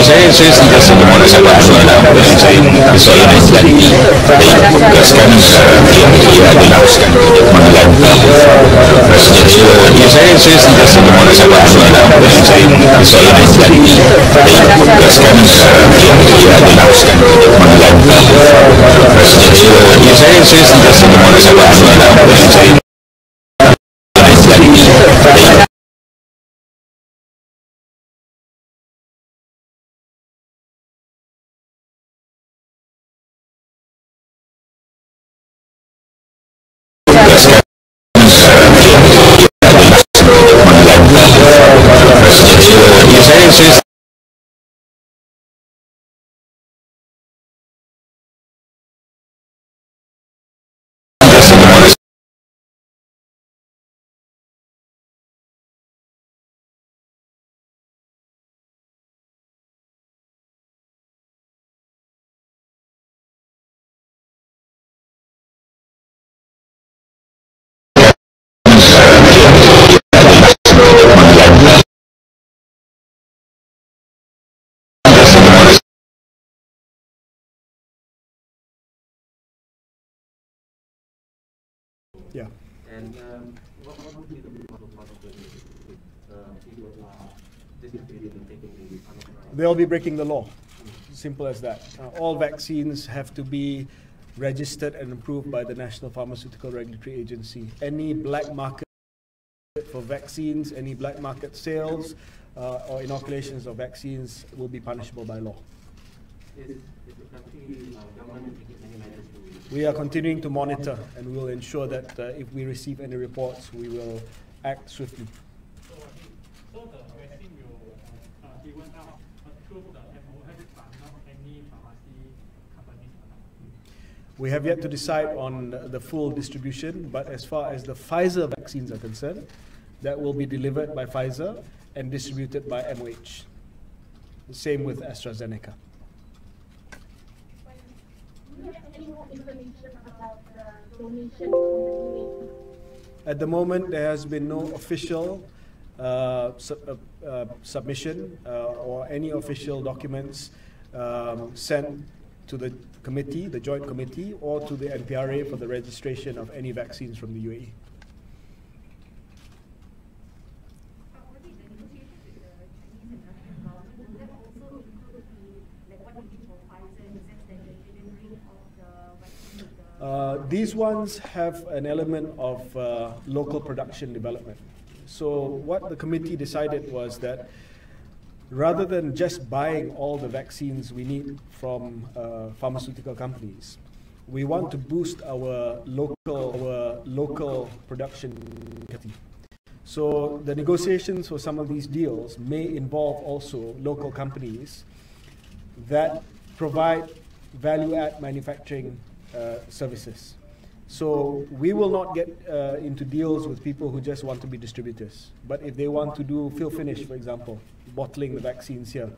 saya sentiasa bermula dalam persoalan yang tadi ditugaskan ia dilangskan mengenai saya sentiasa bermula dalam persoalan yang tadi ditugaskan ia dilangskan mengenai saya sentiasa bermula dalam persoalan Yeah. And what would be the part of the people distributing and taking the unauthorized? They'll be breaking the law. Simple as that. All vaccines have to be registered and approved by the National Pharmaceutical Regulatory Agency. Any black market for vaccines, any black market sales or inoculations of vaccines will be punishable by law. Is the country government taking any measures to? We are continuing to monitor, and we will ensure that if we receive any reports, we will act swiftly. So the vaccine will given out through the MOH, but not any pharmacy companies. We have yet to decide on the full distribution, but as far as the Pfizer vaccines are concerned, that will be delivered by Pfizer and distributed by MOH. The same with AstraZeneca. At the moment, there has been no official submission or any official documents sent to the committee, the joint committee, or to the NPRA for the registration of any vaccines from the UAE. These ones have an element of local production development. So what the committee decided was that rather than just buying all the vaccines we need from pharmaceutical companies, we want to boost our local production capacity. So the negotiations for some of these deals may involve also local companies that provide value-add manufacturing services. So we will not get into deals with people who just want to be distributors. But if they want to do fill finish, for example, bottling the vaccines here,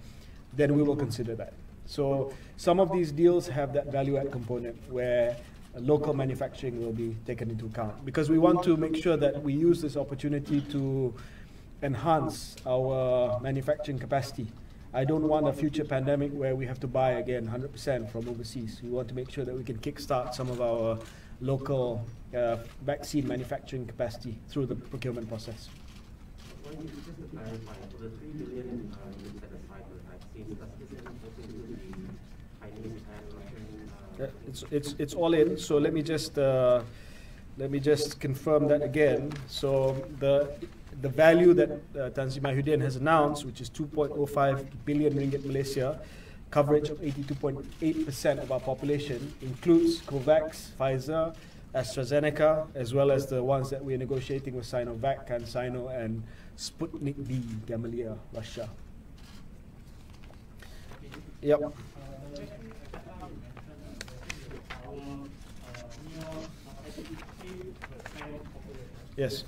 then we will consider that. So some of these deals have that value-add component where local manufacturing will be taken into account, because we want to make sure that we use this opportunity to enhance our manufacturing capacity. I don't want a future pandemic where we have to buy again 100% from overseas. We want to make sure that we can kickstart some of our local vaccine manufacturing capacity through the procurement process. Just to clarify, for the 3 billion you set aside for the vaccines, does this also include the Chinese and Russian? It's all in. So let me just confirm that again. So the value that Tan Sri Mahyudin has announced, which is 2.05 billion ringgit Malaysia, coverage of 82.8% of our population, includes COVAX, Pfizer, AstraZeneca, as well as the ones that we're negotiating with Sinovac, CanSino, and Sputnik V, Gamaleya, Russia. Yep. Yes.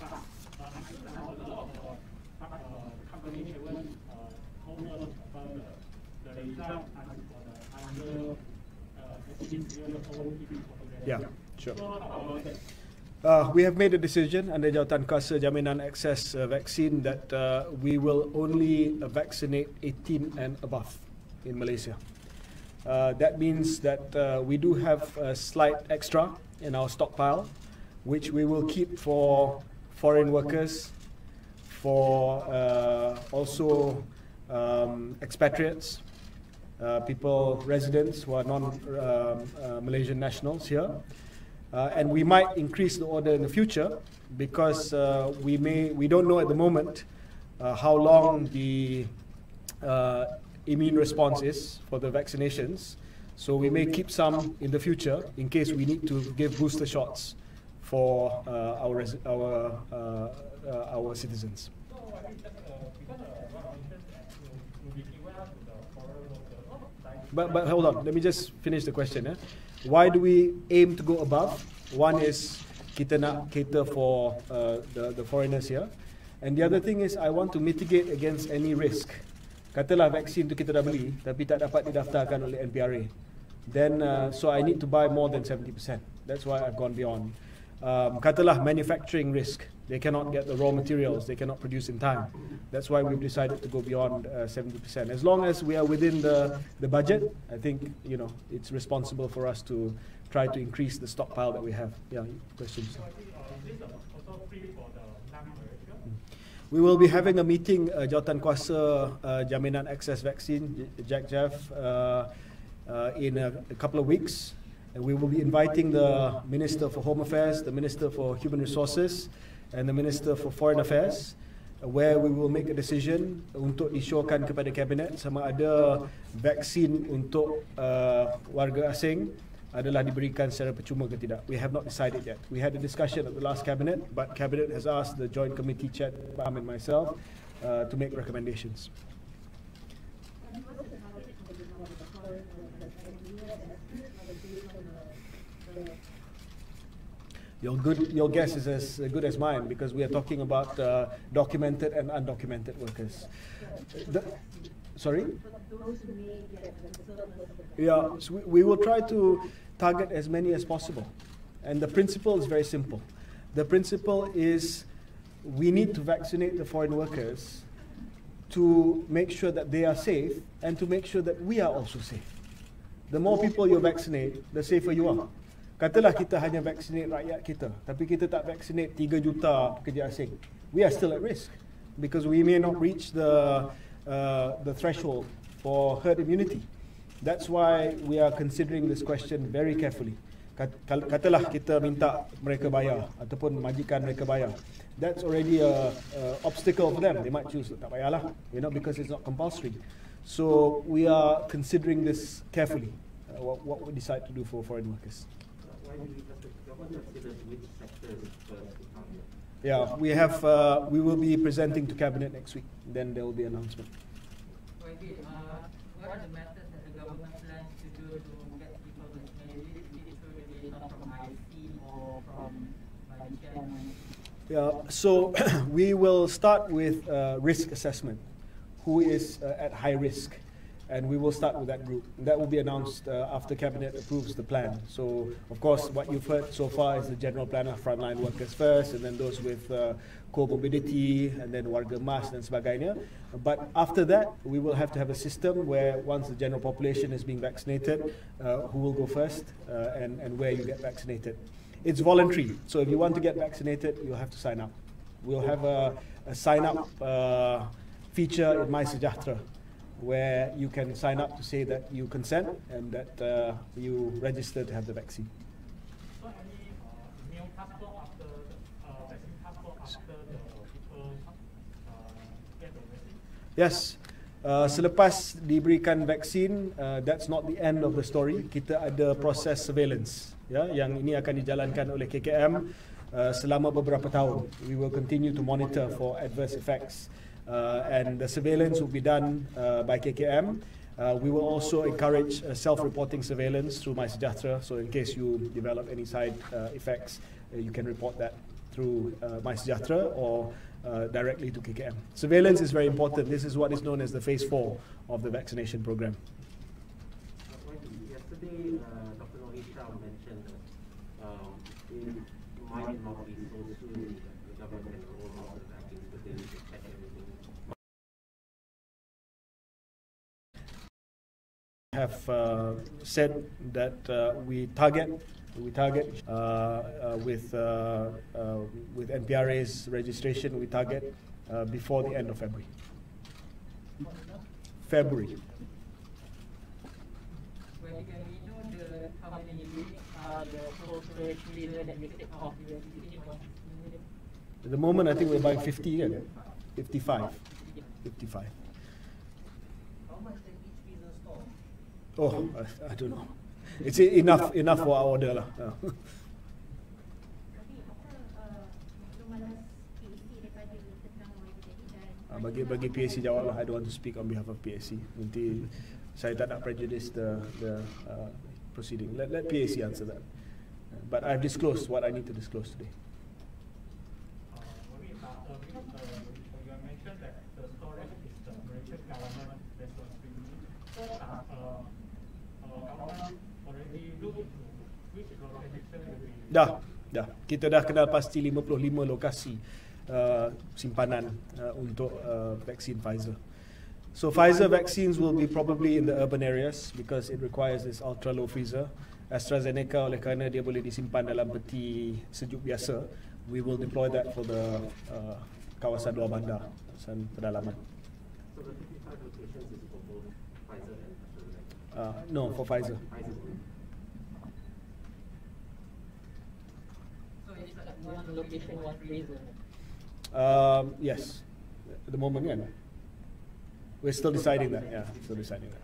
Yeah, sure. We have made a decision under Jawatan Kuasa Jaminan Akses Vaccine that we will only vaccinate 18 and above. in Malaysia. That means that we do have a slight extra in our stockpile, which we will keep for foreign workers, for also expatriates, people, residents who are non-Malaysian nationals here. And we might increase the order in the future because we don't know at the moment how long the immune response is for the vaccinations. So we may keep some in the future in case we need to give booster shots for our citizens. But hold on, let me just finish the question. Why do we aim to go above? One is kita nak cater for the foreigners here. And the other thing is I want to mitigate against any risk. Katalah vaksin tu kita dah beli tapi tak dapat didaftarkan oleh NPRA. Then so I need to buy more than 70%. That's why I've gone beyond. Katalah manufacturing risk. They cannot get the raw materials. They cannot produce in time. That's why we've decided to go beyond 70%. As long as we are within the budget, I think it's responsible for us to try to increase the stockpile that we have. Yeah, questions. We will be having a meeting, Jawatankuasa Jaminan Access Vaksin, JACJAV, in a couple of weeks. And we will be inviting the Minister for Home Affairs, the Minister for Human Resources, and the Minister for Foreign Affairs, where we will make a decision untuk disyorkan kepada Kabinet sama ada vaksin untuk warga asing adalah diberikan secara percuma ke tidak. We have not decided yet. We had a discussion at the last Cabinet, but Cabinet has asked the Joint Committee Chair, Adham and myself, to make recommendations. Your guess is as good as mine because we are talking about documented and undocumented workers. Sorry? Yeah, so we will try to target as many as possible. And the principle is very simple. The principle is we need to vaccinate the foreign workers to make sure that they are safe and to make sure that we are also safe. The more people you vaccinate, the safer you are. Katalah kita hanya vaccinate rakyat kita, tapi kita tak vaccinate 3 juta pekerja asing. We are still at risk because we may not reach the threshold for herd immunity. That's why we are considering this question very carefully. Katalah kita minta mereka bayar ataupun majikan mereka bayar. That's already a obstacle for them. They might choose tak bayarlah, because it's not compulsory. So we are considering this carefully. What we decide to do for foreign workers. Yeah, we will be presenting to Cabinet next week. Then there will be an announcement. YB, what are the methods that the government plans to do to get people vaccinated? Is it through regulation from IC or from Malaysia? Yeah, so we will start with risk assessment. Who is at high risk? And we will start with that group. That will be announced after Cabinet approves the plan. So, of course, what you've heard so far is the general plan of frontline workers first, and then those with comorbidity, and then warga mas dan sebagainya. But after that, we will have to have a system where once the general population is being vaccinated, who will go first and where you get vaccinated. It's voluntary. So if you want to get vaccinated, you'll have to sign up. We'll have a sign-up feature in My Sejahtera, where you can sign up to say that you consent and that you register to have the vaccine. So any new passport after vaccine passport after the people get the vaccine? Yes. Selepas diberikan vaksin, that's not the end of the story. Kita ada proses surveillance, yang ini akan dijalankan oleh KKM selama beberapa tahun. We will continue to monitor for adverse effects. And the surveillance will be done by KKM. We will also encourage self-reporting surveillance through My Sejahtera. So in case you develop any side effects, you can report that through My Sejahtera or directly to KKM. Surveillance is very important. This is what is known as the phase 4 of the vaccination program. Yesterday, Dr. Norisha mentioned that it might not be so soon the government will roll out the vaccines, but they need to check everything. have said that we target with NPRA's registration, we target before the end of February. February. When you know how many units are the total flavor that makes it off the At the moment, I think we're buying 50, yeah? 55. 55. How much does each freezer store? Oh, I don't know. It's enough for our order lah. Bagi PAC jawab lah. I don't want to speak on behalf of PAC. Nanti saya tak nak prejudice the proceeding. Let PAC answer that. But I've disclosed what I need to disclose today. You mentioned that the storage is the Malaysian government responsibility. Government already look into which location will be. Dah. Kita dah kenal pasti 55 lokasi simpanan untuk vaksin Pfizer. So Pfizer vaccines will be probably in the urban areas because it requires this ultra low freezer. AstraZeneca oleh kerana dia boleh disimpan dalam peti sejuk biasa, we will deploy that for the kawasan luar bandar, kawasan pedalaman. So the 55 locations is for both Pfizer and AstraZeneca? No, for Pfizer. So it's like one location, one freezer. Yes, at the moment, yeah. We're still deciding that. Yeah, still deciding that.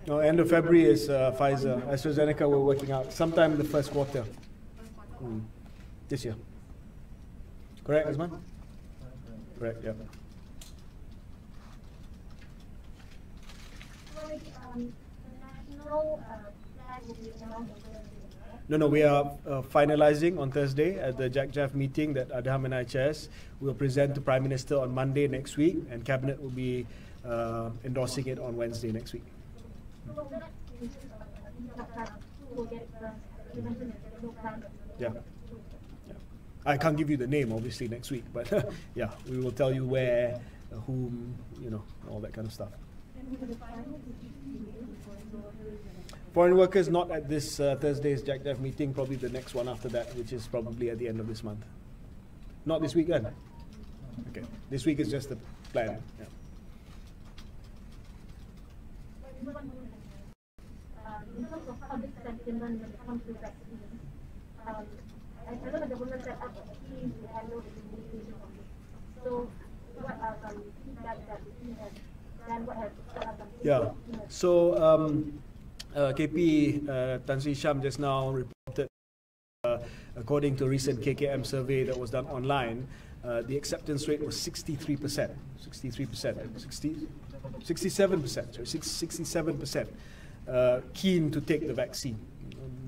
No, end of February is Pfizer. AstraZeneca we're working out sometime in the first quarter. This year. Correct, Azman? Correct, yeah. No, we are finalizing on Thursday at the JAC-JAF meeting that Adham and I chairs. We'll present to Prime Minister on Monday next week, and Cabinet will be endorsing it on Wednesday next week. Yeah. I can't give you the name, obviously, next week, but yeah, we will tell you where, whom, all that kind of stuff. Foreign workers not at this Thursday's JAC-JAF meeting, probably the next one after that, which is probably at the end of this month. Not this weekend? Okay, this week is just the plan. Yeah. In terms of public sentiment when it comes to vaccines, I know the government set up a team to handle the communication of this. So, what are some feedback that the team has done? What has set up? Yeah. So, KP Tan Sri Sham just now reported, according to a recent KKM survey that was done online, the acceptance rate was 63%. 67%. Keen to take the vaccine,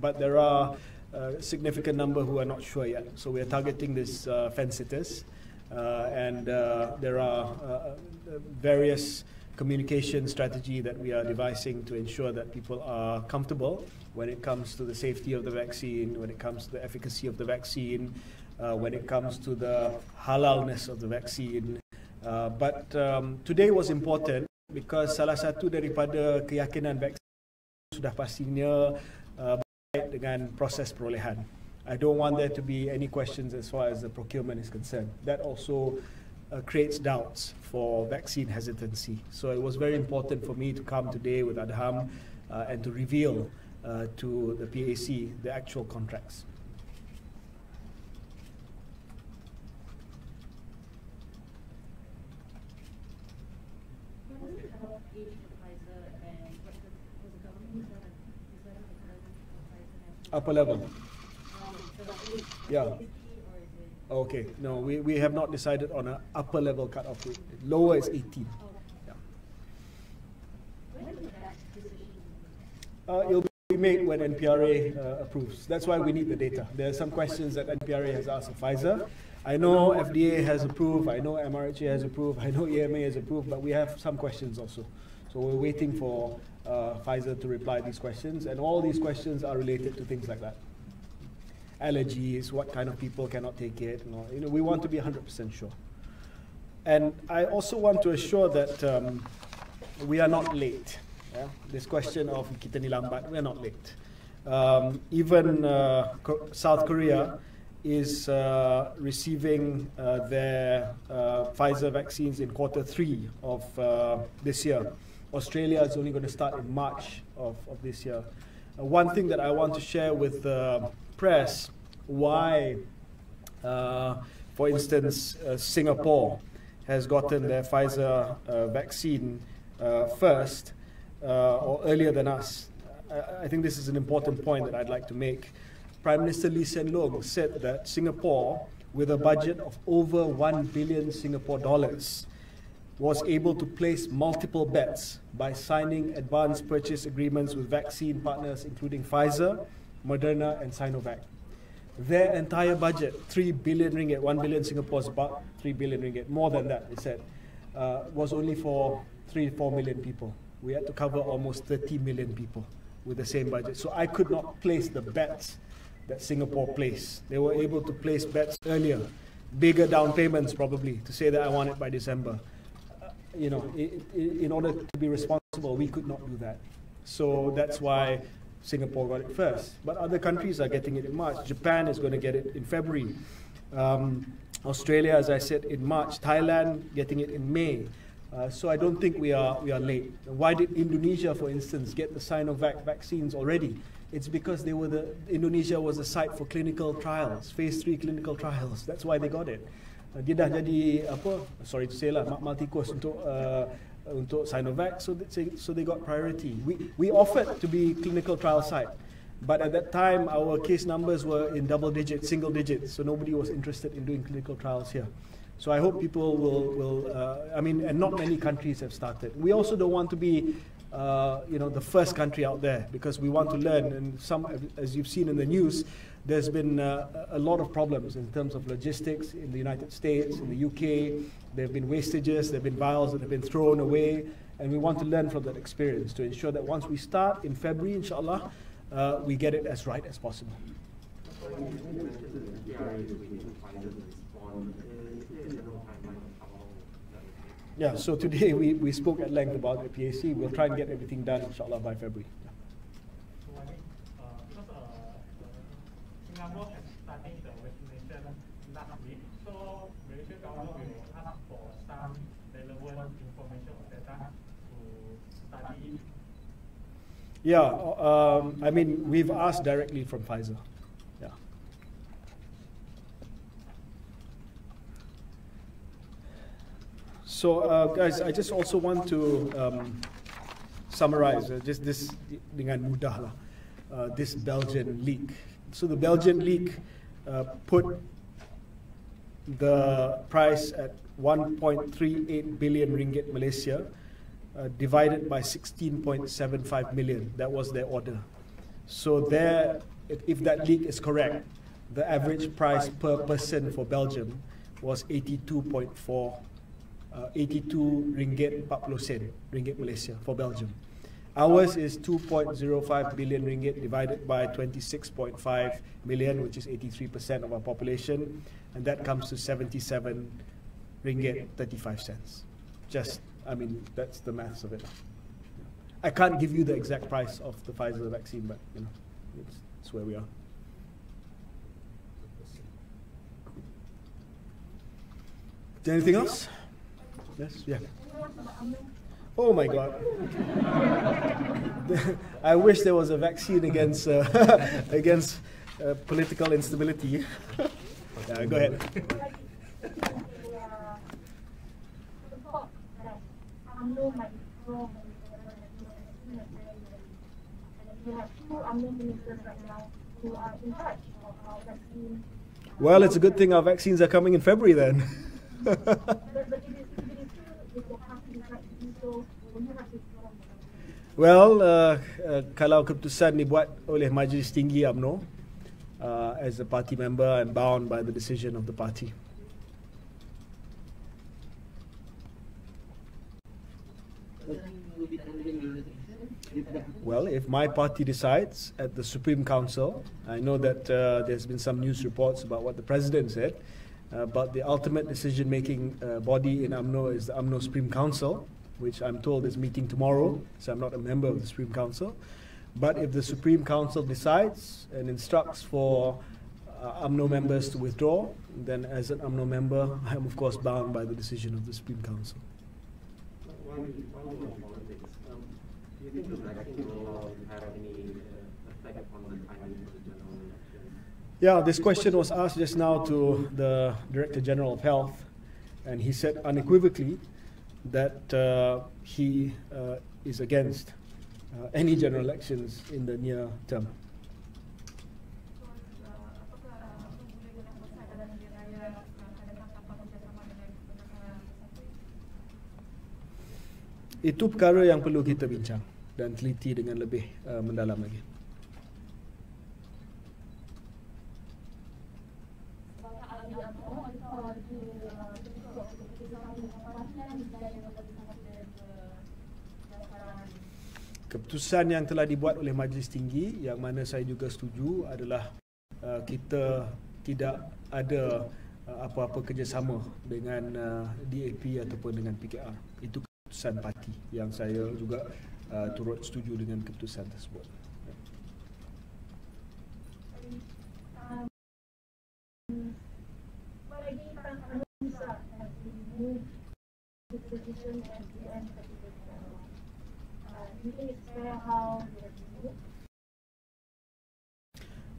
but there are a significant number who are not sure yet. So we are targeting this fence sitters, and there are various communication strategy that we are devising to ensure that people are comfortable when it comes to the safety of the vaccine, when it comes to the efficacy of the vaccine, when it comes to the halalness of the vaccine. But today was important because salah satu daripada keyakinan vaksin sudah pastinya baik dengan proses perolehan. I don't want there to be any questions as far as the procurement is concerned. That also creates doubts for vaccine hesitancy. So it was very important for me to come today with Adham and to reveal to the PAC the actual contracts. Upper level. Yeah. Okay. No, we have not decided on an upper level cutoff rate. Lower is 18. Yeah. It'll be made when NPRA approves. That's why we need the data. There are some questions that NPRA has asked of Pfizer. I know FDA has approved, I know MRHA has approved, I know EMA has approved, but we have some questions also. So we're waiting for Pfizer to reply these questions, and all these questions are related to things like that. Allergies, what kind of people cannot take it, we want to be 100% sure. And I also want to assure that we are not late. Yeah? This question of kita ni lambat, we are not late. Even South Korea is receiving their Pfizer vaccines in Q3 of this year. Australia is only going to start in March of this year. One thing that I want to share with the press, why, for instance, Singapore has gotten their Pfizer vaccine first or earlier than us. I think this is an important point that I'd like to make. Prime Minister Lee Hsien Loong said that Singapore, with a budget of over 1 billion Singapore dollars, was able to place multiple bets by signing advance purchase agreements with vaccine partners including Pfizer, Moderna and Sinovac. Their entire budget, 3 billion ringgit, 1 billion Singapore is about 3 billion ringgit, more than that, they said, was only for 3-4 million people. We had to cover almost 30 million people with the same budget. So I could not place the bets that Singapore placed. They were able to place bets earlier, bigger down payments probably, to say that I want it by December. You know, in order to be responsible, we could not do that. So that's why Singapore got it first. But other countries are getting it in March. Japan is going to get it in February. Australia, as I said, in March. Thailand getting it in May. So I don't think we are late. Why did Indonesia, for instance, get the Sinovac vaccines already? It's because Indonesia was a site for clinical trials, phase 3 clinical trials. That's why they got it. Dia dah jadi apa? Sorry to say lah, multi-course untuk Sinovac, so they got priority. We offered to be clinical trial site, but at that time our case numbers were in double digits, single digits, so nobody was interested in doing clinical trials here. So I hope people will I mean, and not many countries have started. We also don't want to be the first country out there, because we want to learn, and some, as you've seen in the news, there's been a lot of problems in terms of logistics in the United States, in the UK. There have been wastages, there have been vials that have been thrown away, and we want to learn from that experience to ensure that once we start in February, inshallah, we get it as right as possible. Yeah, so today we spoke at length about the PAC. We'll try and get everything done, inshallah, by February. So I think, because Singapore has started the vaccination last week, so Malaysia government will ask for some relevant information or data to study it. Yeah, I mean, we've asked directly from Pfizer. Yeah. So, guys, I just also want to summarize just this dengan mudah lah, this Belgian leak. So the Belgian leak put the price at 1.38 billion ringgit Malaysia, divided by 16.75 million. That was their order. So there, if that leak is correct, the average price per person for Belgium was 82 ringgit 40 sen, ringgit Malaysia for Belgium. Ours is 2.05 billion ringgit divided by 26.5 million, which is 83% of our population, and that comes to 77 ringgit 35 cents. Just, I mean, that's the maths of it. I can't give you the exact price of the Pfizer vaccine, but you know, it's where we are. Is there anything else? Yes, yeah. Oh my God! I wish there was a vaccine against against political instability. Yeah, go ahead. Well, it's a good thing our vaccines are coming in February then. Well, kalau keputusan dibuat oleh Majlis Tinggi UMNO, as a party member, I'm bound by the decision of the party. Well, if my party decides at the Supreme Council, I know that there's been some news reports about what the President said. but the ultimate decision-making body in UMNO is the UMNO Supreme Council, which I'm told is meeting tomorrow, so I'm not a member of the Supreme Council. But if the Supreme Council decides and instructs for UMNO members to withdraw, then as an UMNO member, I am of course bound by the decision of the Supreme Council. One more politics. Do you think the vaccine law will have any effect on the timing of the general election? Yeah, this question was asked just now to the Director General of Health, and he said unequivocally that he is against any general elections in the near term. Itu perkara yang perlu kita bincang dan teliti dengan lebih mendalam lagi. Keputusan yang telah dibuat oleh Majlis Tinggi yang mana saya juga setuju adalah kita tidak ada apa-apa kerjasama dengan DAP ataupun dengan PKR. Itu keputusan parti yang saya juga turut setuju dengan keputusan tersebut.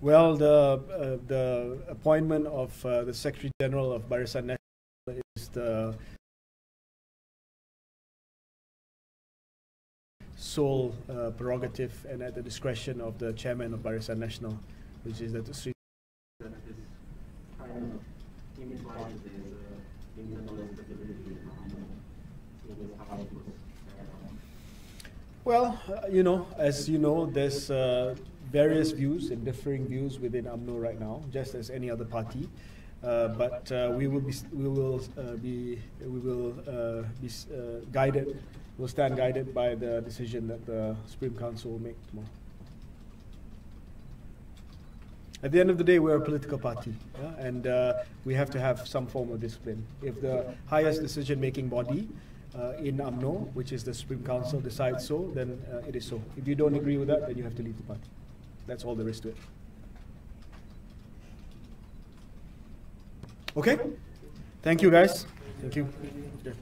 Well, the appointment of the Secretary General of Barisan Nasional is the sole prerogative and at the discretion of the Chairman of Barisan Nasional, which is Datuk Seri. That is kind of implies there's internal instability in this House. Well, as you know, there's various views and differing views within UMNO right now, just as any other party. But we will be guided. We'll stand guided by the decision that the Supreme Council will make tomorrow. At the end of the day, we're a political party, and we have to have some form of discipline. If the highest decision-making body in UMNO, which is the Supreme Council, decides so, then it is so. If you don't agree with that, then you have to leave the party. That's all there is to it. Okay? Thank you, guys. Thank you. Yeah.